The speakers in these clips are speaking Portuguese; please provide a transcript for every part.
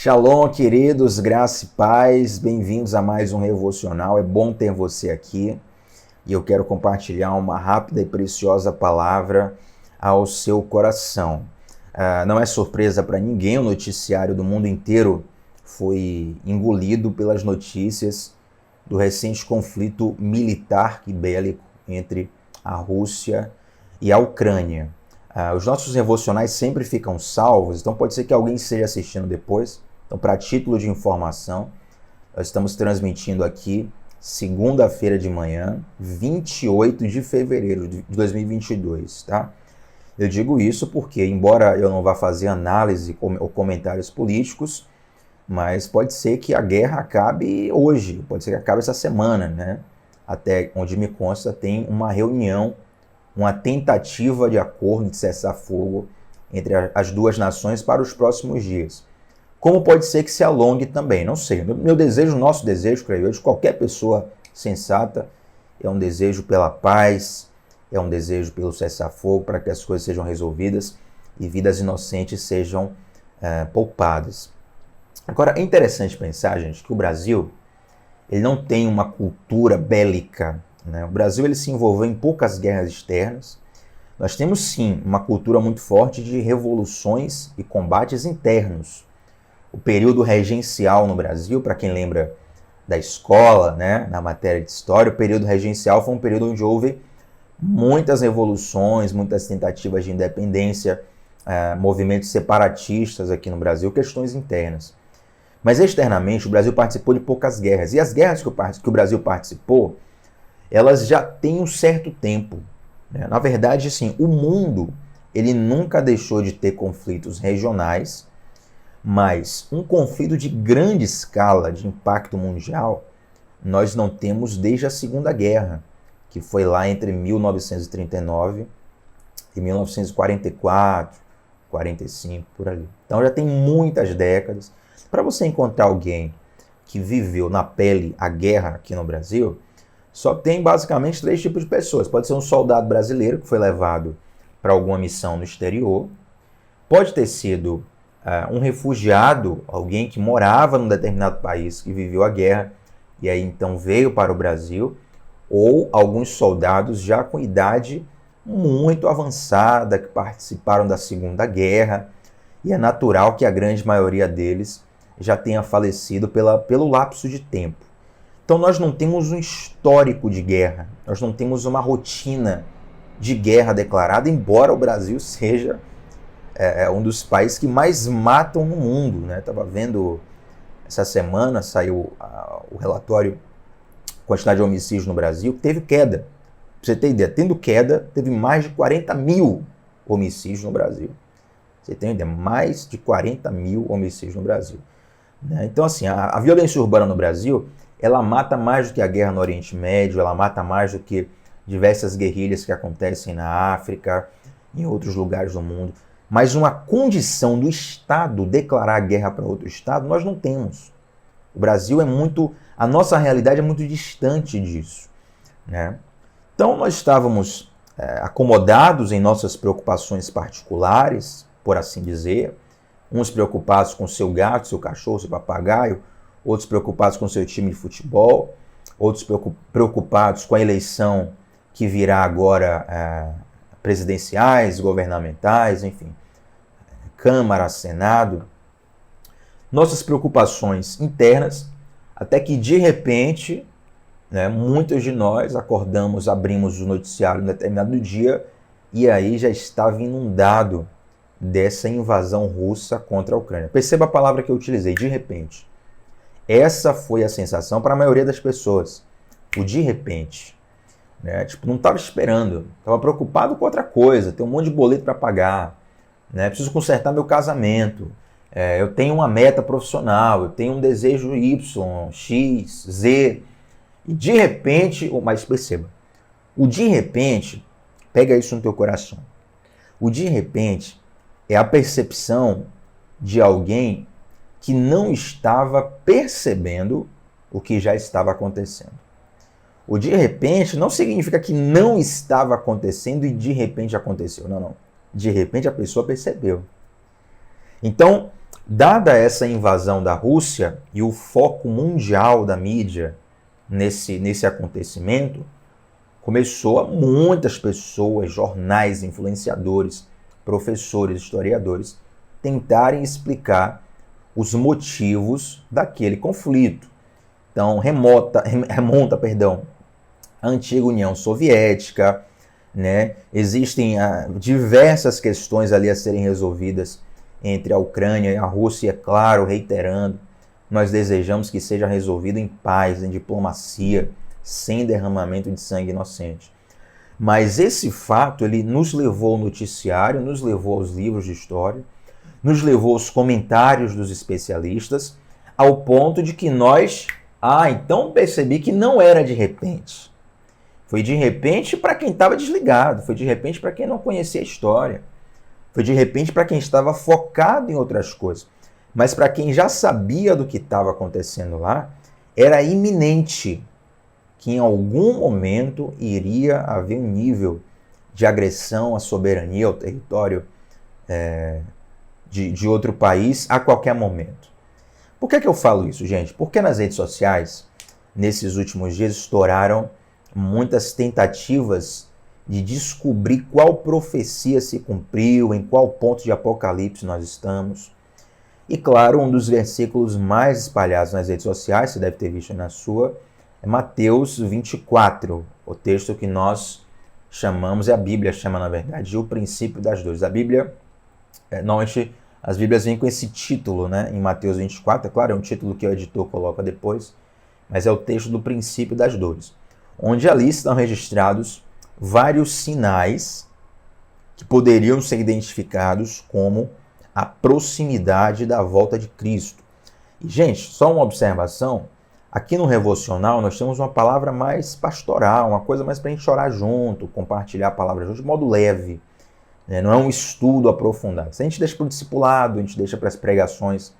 Shalom, queridos, graça e paz, bem-vindos a mais um Revocional. É bom ter você aqui e eu quero compartilhar uma rápida e preciosa palavra ao seu coração. Não é surpresa para ninguém, o noticiário do mundo inteiro foi engolido pelas notícias do recente conflito militar e bélico entre a Rússia e a Ucrânia. Os nossos devocionais sempre ficam salvos, então pode ser que alguém esteja assistindo depois. Então, para título de informação, nós estamos transmitindo aqui segunda-feira de manhã, 28 de fevereiro de 2022, tá? Eu digo isso porque, embora eu não vá fazer análise ou comentários políticos, mas pode ser que a guerra acabe hoje, pode ser que acabe essa semana, né? Até onde me consta, tem uma reunião, uma tentativa de acordo de cessar-fogo entre as duas nações para os próximos dias. Como pode ser que se alongue também? Não sei. Meu desejo, nosso desejo, creio eu, de qualquer pessoa sensata, é um desejo pela paz, é um desejo pelo cessar-fogo, para que as coisas sejam resolvidas e vidas inocentes sejam poupadas. Agora, é interessante pensar, gente, que o Brasil ele não tem uma cultura bélica, né? O Brasil ele se envolveu em poucas guerras externas. Nós temos, sim, uma cultura muito forte de revoluções e combates internos. O período regencial no Brasil, para quem lembra da escola, né, na matéria de história, o período regencial foi um período onde houve muitas revoluções, muitas tentativas de independência, movimentos separatistas aqui no Brasil, questões internas. Mas externamente o Brasil participou de poucas guerras. E as guerras que o Brasil participou, elas já têm um certo tempo, né? Na verdade, sim, o mundo ele nunca deixou de ter conflitos regionais, mas um conflito de grande escala, de impacto mundial, nós não temos desde a Segunda Guerra, que foi lá entre 1939 e 1944, 45, por ali. Então já tem muitas décadas. Para você encontrar alguém que viveu na pele a guerra aqui no Brasil, só tem basicamente três tipos de pessoas. Pode ser um soldado brasileiro que foi levado para alguma missão no exterior, pode ter sido um refugiado, alguém que morava num determinado país, que viveu a guerra e aí então veio para o Brasil, ou alguns soldados já com idade muito avançada, que participaram da Segunda Guerra, e é natural que a grande maioria deles já tenha falecido pelo lapso de tempo. Então nós não temos um histórico de guerra, nós não temos uma rotina de guerra declarada, embora o Brasil seja um dos países que mais matam no mundo, né? Estava vendo essa semana, saiu o relatório quantidade de homicídios no Brasil, que teve queda. Pra você ter ideia, tendo queda, teve mais de 40 mil homicídios no Brasil. Você tem ideia, mais de 40 mil homicídios no Brasil. Né? Então, assim, a violência urbana no Brasil, ela mata mais do que a guerra no Oriente Médio, ela mata mais do que diversas guerrilhas que acontecem na África, em outros lugares do mundo. Mas uma condição do Estado declarar guerra para outro Estado, nós não temos. O Brasil a nossa realidade é muito distante disso, né? Então nós estávamos acomodados em nossas preocupações particulares, por assim dizer, uns preocupados com seu gato, seu cachorro, seu papagaio, outros preocupados com seu time de futebol, outros preocupados com a eleição que virá agora presidenciais, governamentais, enfim, Câmara, Senado, nossas preocupações internas, até que de repente, né, muitos de nós acordamos, abrimos o noticiário em determinado dia e aí já estava inundado dessa invasão russa contra a Ucrânia. Perceba a palavra que eu utilizei, de repente. Essa foi a sensação para a maioria das pessoas, o de repente. Né? Tipo, não estava esperando, estava preocupado com outra coisa, tem um monte de boleto para pagar, né? Preciso consertar meu casamento, eu tenho uma meta profissional, eu tenho um desejo Y, X, Z, e de repente, mas perceba, o de repente, pega isso no teu coração, o de repente é a percepção de alguém que não estava percebendo o que já estava acontecendo. O de repente não significa que não estava acontecendo e de repente aconteceu. Não, não. De repente a pessoa percebeu. Então, dada essa invasão da Rússia e o foco mundial da mídia nesse acontecimento, começou a muitas pessoas, jornais, influenciadores, professores, historiadores, tentarem explicar os motivos daquele conflito. Então, remonta, a antiga União Soviética, né? Existem diversas questões ali a serem resolvidas entre a Ucrânia e a Rússia, e é claro, reiterando, nós desejamos que seja resolvido em paz, em diplomacia, sem derramamento de sangue inocente. Mas esse fato, ele nos levou ao noticiário, nos levou aos livros de história, nos levou aos comentários dos especialistas, ao ponto de que nós, então percebi que não era de repente. Foi de repente para quem estava desligado, foi de repente para quem não conhecia a história, foi de repente para quem estava focado em outras coisas. Mas para quem já sabia do que estava acontecendo lá, era iminente que em algum momento iria haver um nível de agressão à soberania, ao território de outro país a qualquer momento. Por que eu falo isso, gente? Porque nas redes sociais, nesses últimos dias, estouraram muitas tentativas de descobrir qual profecia se cumpriu, em qual ponto de Apocalipse nós estamos. E claro, um dos versículos mais espalhados nas redes sociais, você deve ter visto na sua, é Mateus 24, o texto que nós chamamos, e a Bíblia chama, na verdade, o princípio das dores. A Bíblia, normalmente, as Bíblias vêm com esse título, né? Em Mateus 24, é claro, é um título que o editor coloca depois, mas é o texto do princípio das dores, onde ali estão registrados vários sinais que poderiam ser identificados como a proximidade da volta de Cristo. E, gente, só uma observação, aqui no Revocional nós temos uma palavra mais pastoral, uma coisa mais para a gente chorar junto, compartilhar a palavra junto de modo leve, né? Não é um estudo aprofundado. Se a gente deixa para o discipulado, a gente deixa para as pregações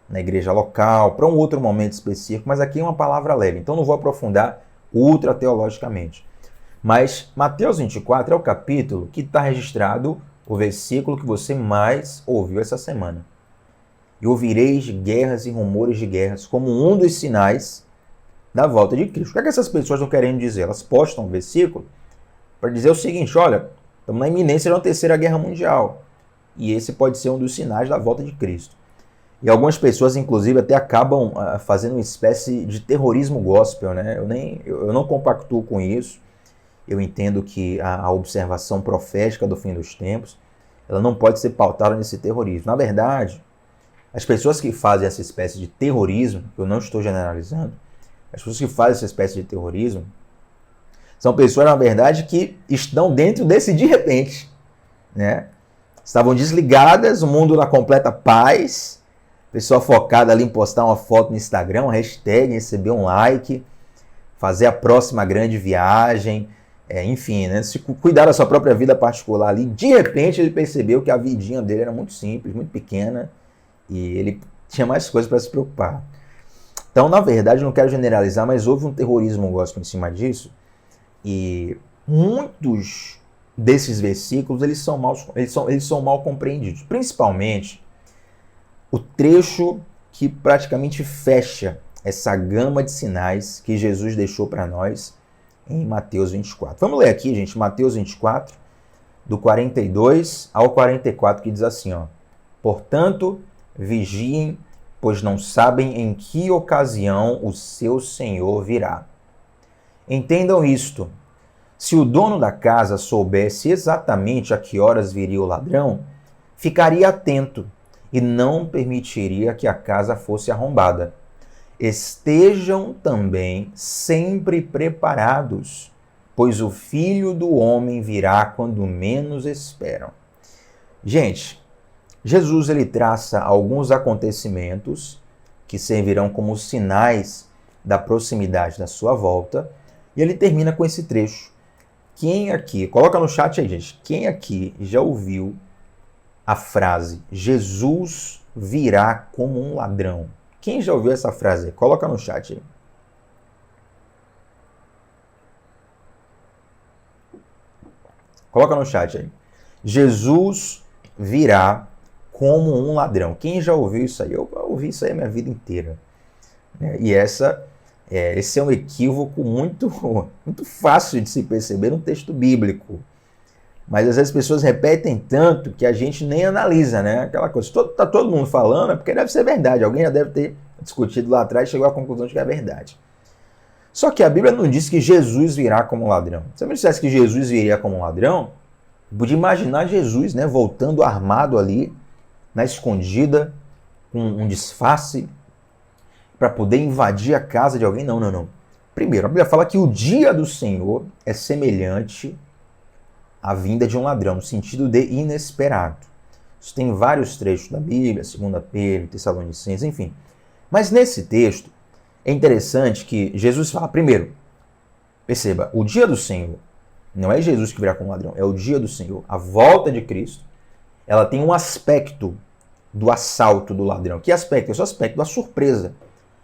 na igreja local, para um outro momento específico, mas aqui é uma palavra leve, então não vou aprofundar ultra teologicamente. Mas Mateus 24 é o capítulo que está registrado o versículo que você mais ouviu essa semana. E ouvireis de guerras e rumores de guerras como um dos sinais da volta de Cristo. O que é que essas pessoas estão querendo dizer? Elas postam um versículo para dizer o seguinte: olha, estamos na iminência de uma terceira guerra mundial. E esse pode ser um dos sinais da volta de Cristo. E algumas pessoas, inclusive, até acabam fazendo uma espécie de terrorismo gospel, né? Eu não compactuo com isso. Eu entendo que a observação profética do fim dos tempos, ela não pode ser pautada nesse terrorismo. Na verdade, as pessoas que fazem essa espécie de terrorismo, eu não estou generalizando, as pessoas que fazem essa espécie de terrorismo são pessoas, na verdade, que estão dentro desse de repente, né? Estavam desligadas, o mundo na completa paz, pessoa focada ali em postar uma foto no Instagram, uma hashtag, receber um like, fazer a próxima grande viagem, enfim, né? Se cuidar da sua própria vida particular ali, de repente ele percebeu que a vidinha dele era muito simples, muito pequena, e ele tinha mais coisas para se preocupar. Então, na verdade, não quero generalizar, mas houve um terrorismo gospel em cima disso, e muitos desses versículos eles são mal compreendidos, principalmente o trecho que praticamente fecha essa gama de sinais que Jesus deixou para nós em Mateus 24. Vamos ler aqui, gente, Mateus 24, do 42 ao 44, que diz assim, ó: portanto, vigiem, pois não sabem em que ocasião o seu Senhor virá. Entendam isto: se o dono da casa soubesse exatamente a que horas viria o ladrão, ficaria atento e não permitiria que a casa fosse arrombada. Estejam também sempre preparados, pois o Filho do Homem virá quando menos esperam. Gente, Jesus ele traça alguns acontecimentos que servirão como sinais da proximidade da sua volta, e ele termina com esse trecho. Quem aqui, coloca no chat aí, gente, quem aqui já ouviu a frase Jesus virá como um ladrão? Quem já ouviu essa frase? Coloca no chat aí. Coloca no chat aí. Jesus virá como um ladrão. Quem já ouviu isso aí? Eu ouvi isso aí a minha vida inteira. E esse é um equívoco muito, muito fácil de se perceber no texto bíblico. Mas às vezes as pessoas repetem tanto que a gente nem analisa, né? Aquela coisa, tá todo mundo falando, é porque deve ser verdade. Alguém já deve ter discutido lá atrás e chegou à conclusão de que é verdade. Só que a Bíblia não diz que Jesus virá como um ladrão. Se eu me dissesse que Jesus viria como um ladrão, eu podia imaginar Jesus, né, voltando armado ali, na escondida, com um disfarce, para poder invadir a casa de alguém. Não. Primeiro, a Bíblia fala que o dia do Senhor é semelhante à vinda de um ladrão, no sentido de inesperado. Isso tem vários trechos da Bíblia, 2 Pedro, Tessalonicenses, enfim. Mas nesse texto, é interessante que Jesus fala, primeiro, perceba, o dia do Senhor, não é Jesus que virá como ladrão, é o dia do Senhor. A volta de Cristo, ela tem um aspecto do assalto do ladrão. Que aspecto? Esse é o aspecto da surpresa.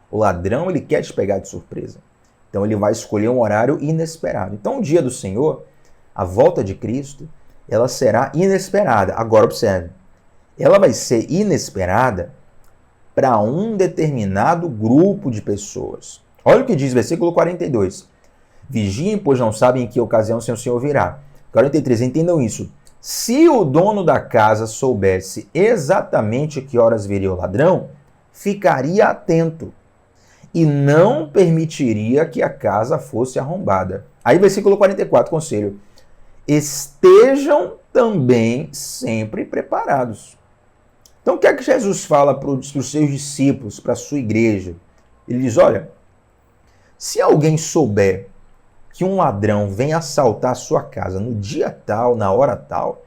O ladrão, ele quer te pegar de surpresa. Então ele vai escolher um horário inesperado. Então o dia do Senhor, a volta de Cristo, ela será inesperada. Agora observe, ela vai ser inesperada para um determinado grupo de pessoas. Olha o que diz o versículo 42. Vigiem, pois não sabem em que ocasião seu Senhor virá. 43, entendam isso. Se o dono da casa soubesse exatamente que horas viria o ladrão, ficaria atento e não permitiria que a casa fosse arrombada. Aí, versículo 44, conselho. Estejam também sempre preparados. Então, o que é que Jesus fala para os seus discípulos, para a sua igreja? Ele diz, olha, se alguém souber que um ladrão vem assaltar a sua casa no dia tal, na hora tal,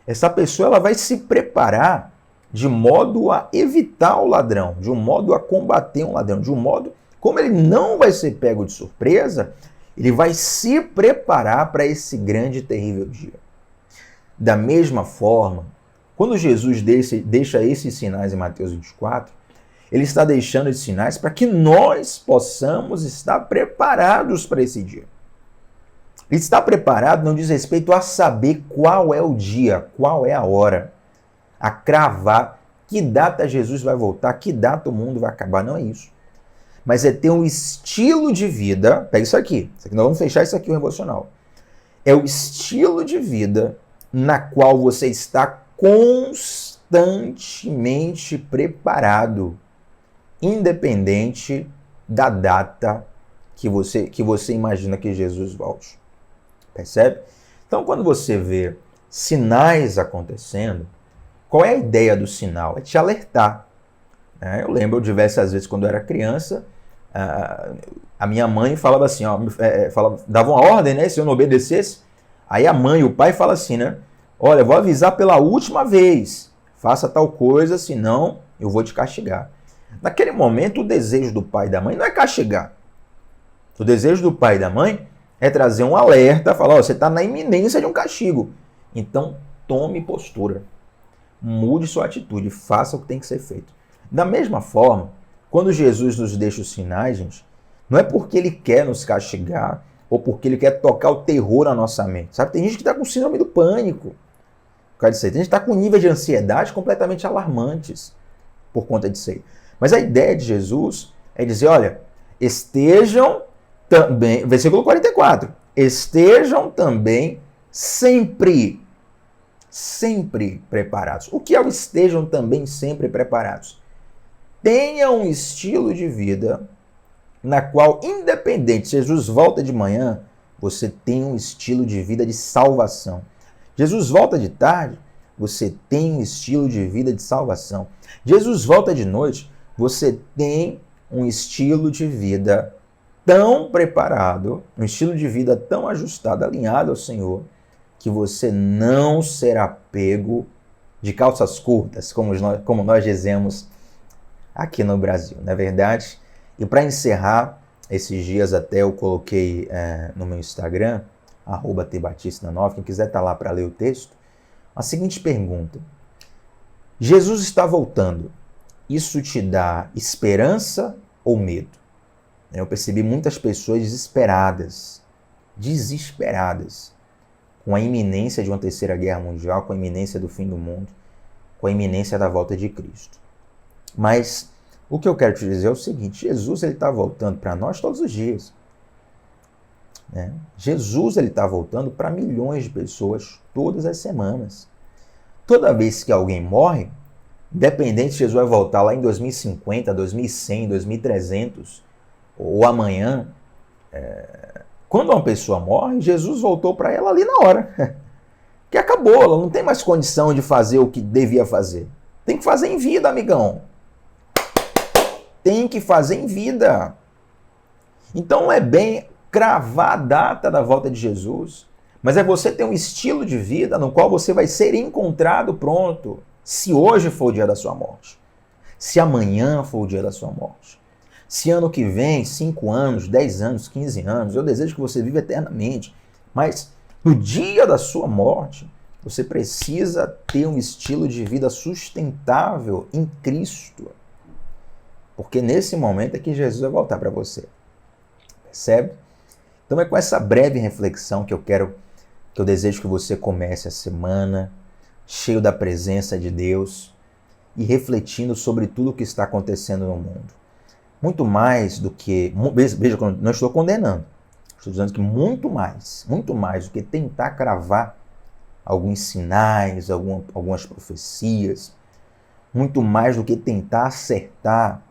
essa pessoa ela vai se preparar de modo a evitar o ladrão, de um modo a combater um ladrão, de um modo, como ele não vai ser pego de surpresa, ele vai se preparar para esse grande e terrível dia. Da mesma forma, quando Jesus deixa esses sinais em Mateus 24, ele está deixando esses sinais para que nós possamos estar preparados para esse dia. E estar preparado não diz respeito a saber qual é o dia, qual é a hora, a cravar que data Jesus vai voltar, que data o mundo vai acabar, não é isso. Mas é ter um estilo de vida, pega isso aqui nós vamos fechar isso aqui, o Revolucional. É o estilo de vida na qual você está constantemente preparado, independente da data que você imagina que Jesus volte. Percebe? Então, quando você vê sinais acontecendo, qual é a ideia do sinal? É te alertar. Eu lembro diversas vezes quando eu era criança, a minha mãe falava assim, dava uma ordem, né? Se eu não obedecesse, aí a mãe e o pai falam assim, né? Olha, eu vou avisar pela última vez, faça tal coisa, senão eu vou te castigar. Naquele momento, o desejo do pai e da mãe não é castigar. O desejo do pai e da mãe é trazer um alerta, falar, você está na iminência de um castigo. Então, tome postura. Mude sua atitude, faça o que tem que ser feito. Da mesma forma, quando Jesus nos deixa os sinais, gente, não é porque ele quer nos castigar ou porque ele quer tocar o terror na nossa mente. Sabe? Tem gente que está com síndrome do pânico. Tem gente que está com níveis de ansiedade completamente alarmantes por conta disso aí. Mas a ideia de Jesus é dizer, olha, estejam também, versículo 44, estejam também sempre preparados. O que é o estejam também sempre preparados? Tenha um estilo de vida na qual, independente, Jesus volta de manhã, você tem um estilo de vida de salvação. Jesus volta de tarde, você tem um estilo de vida de salvação. Jesus volta de noite, você tem um estilo de vida tão preparado, um estilo de vida tão ajustado, alinhado ao Senhor, que você não será pego de calças curtas, como nós dizemos aqui no Brasil, não é verdade? E para encerrar, esses dias até eu coloquei no meu Instagram, @tbatista9, quem quiser estar lá para ler o texto, a seguinte pergunta: Jesus está voltando, isso te dá esperança ou medo? Eu percebi muitas pessoas desesperadas, com a iminência de uma terceira guerra mundial, com a iminência do fim do mundo, com a iminência da volta de Cristo. Mas o que eu quero te dizer é o seguinte: Jesus está voltando para nós todos os dias. Né? Jesus está voltando para milhões de pessoas todas as semanas. Toda vez que alguém morre, independente se Jesus vai voltar lá em 2050, 2100, 2300 ou amanhã, quando uma pessoa morre, Jesus voltou para ela ali na hora. Que acabou, ela não tem mais condição de fazer o que devia fazer. Tem que fazer em vida, amigão. Tem que fazer em vida. Então não é bem cravar a data da volta de Jesus, mas é você ter um estilo de vida no qual você vai ser encontrado pronto. Se hoje for o dia da sua morte, se amanhã for o dia da sua morte, se ano que vem, 5 anos, 10 anos, 15 anos, eu desejo que você viva eternamente, mas no dia da sua morte, você precisa ter um estilo de vida sustentável em Cristo. Porque nesse momento é que Jesus vai voltar para você. Percebe? Então é com essa breve reflexão que eu desejo que você comece a semana cheio da presença de Deus e refletindo sobre tudo o que está acontecendo no mundo. Muito mais do que... Veja, não estou condenando. Estou dizendo que muito mais do que tentar cravar alguns sinais, algumas profecias, muito mais do que tentar acertar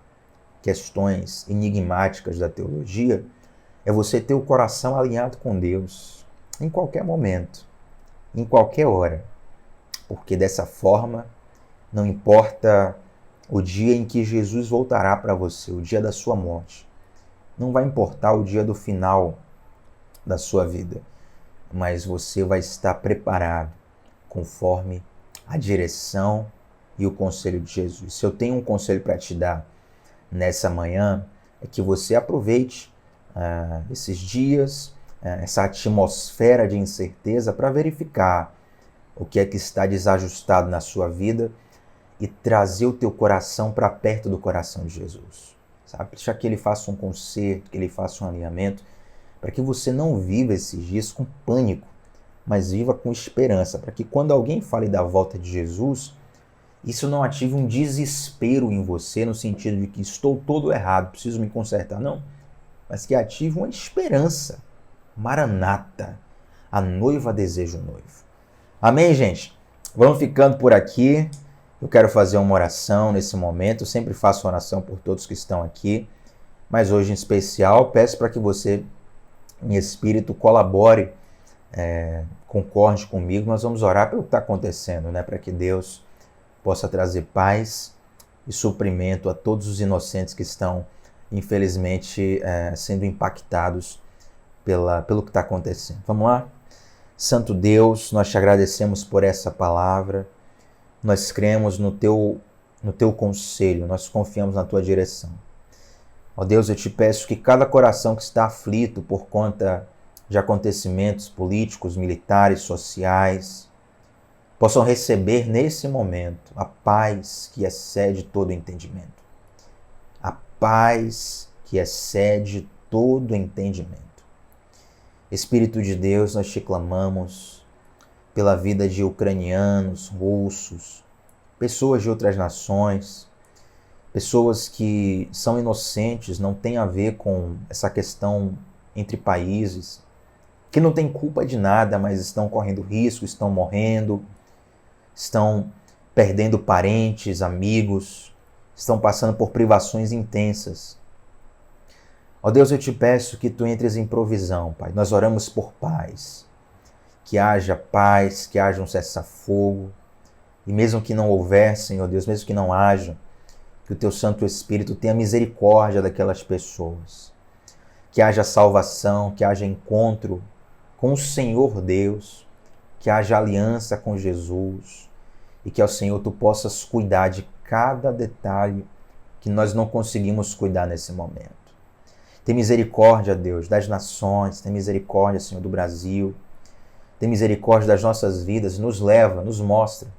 questões enigmáticas da teologia, é você ter o coração alinhado com Deus em qualquer momento, em qualquer hora. Porque dessa forma, não importa o dia em que Jesus voltará para você, o dia da sua morte. Não vai importar o dia do final da sua vida, mas você vai estar preparado conforme a direção e o conselho de Jesus. Se eu tenho um conselho para te dar nessa manhã, é que você aproveite esses dias, essa atmosfera de incerteza para verificar o que é que está desajustado na sua vida e trazer o teu coração para perto do coração de Jesus. Sabe? Deixa que ele faça um conserto, que ele faça um alinhamento, para que você não viva esses dias com pânico, mas viva com esperança, para que quando alguém fale da volta de Jesus, isso não ative um desespero em você, no sentido de que estou todo errado, preciso me consertar. Não, mas que ative uma esperança. Maranata, a noiva deseja o noivo. Amém, gente? Vamos ficando por aqui. Eu quero fazer uma oração nesse momento. Eu sempre faço oração por todos que estão aqui, mas hoje em especial peço para que você, em espírito, colabore, concorde comigo. Nós vamos orar pelo que está acontecendo, né? Para que Deus possa trazer paz e suprimento a todos os inocentes que estão, infelizmente, sendo impactados pelo que está acontecendo. Vamos lá? Santo Deus, nós te agradecemos por essa palavra. Nós cremos no teu conselho, nós confiamos na tua direção. Ó Deus, eu te peço que cada coração que está aflito por conta de acontecimentos políticos, militares, sociais, possam receber nesse momento a paz que excede todo entendimento. A paz que excede todo entendimento. Espírito de Deus, nós te clamamos pela vida de ucranianos, russos, pessoas de outras nações, pessoas que são inocentes, não tem a ver com essa questão entre países, que não têm culpa de nada, mas estão correndo risco, estão morrendo, estão perdendo parentes, amigos, estão passando por privações intensas. Ó Deus, eu te peço que tu entres em provisão, Pai. Nós oramos por paz. Que haja paz, que haja um cessar-fogo. E mesmo que não houver, Senhor Deus, mesmo que não haja, que o teu Santo Espírito tenha misericórdia daquelas pessoas. Que haja salvação, que haja encontro com o Senhor Deus, que haja aliança com Jesus e que ao Senhor tu possas cuidar de cada detalhe que nós não conseguimos cuidar nesse momento. Tem misericórdia, Deus, das nações, tem misericórdia, Senhor, do Brasil, tem misericórdia das nossas vidas, nos leva, nos mostra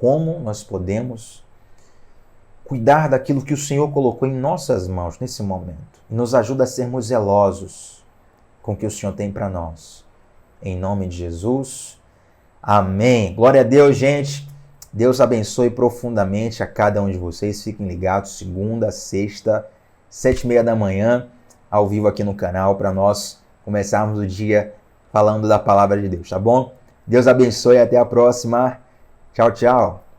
como nós podemos cuidar daquilo que o Senhor colocou em nossas mãos nesse momento e nos ajuda a sermos zelosos com o que o Senhor tem para nós. Em nome de Jesus, amém. Glória a Deus, gente. Deus abençoe profundamente a cada um de vocês. Fiquem ligados, segunda, sexta, 7h30 da manhã, ao vivo aqui no canal, para nós começarmos o dia falando da palavra de Deus, tá bom? Deus abençoe e até a próxima. Tchau, tchau.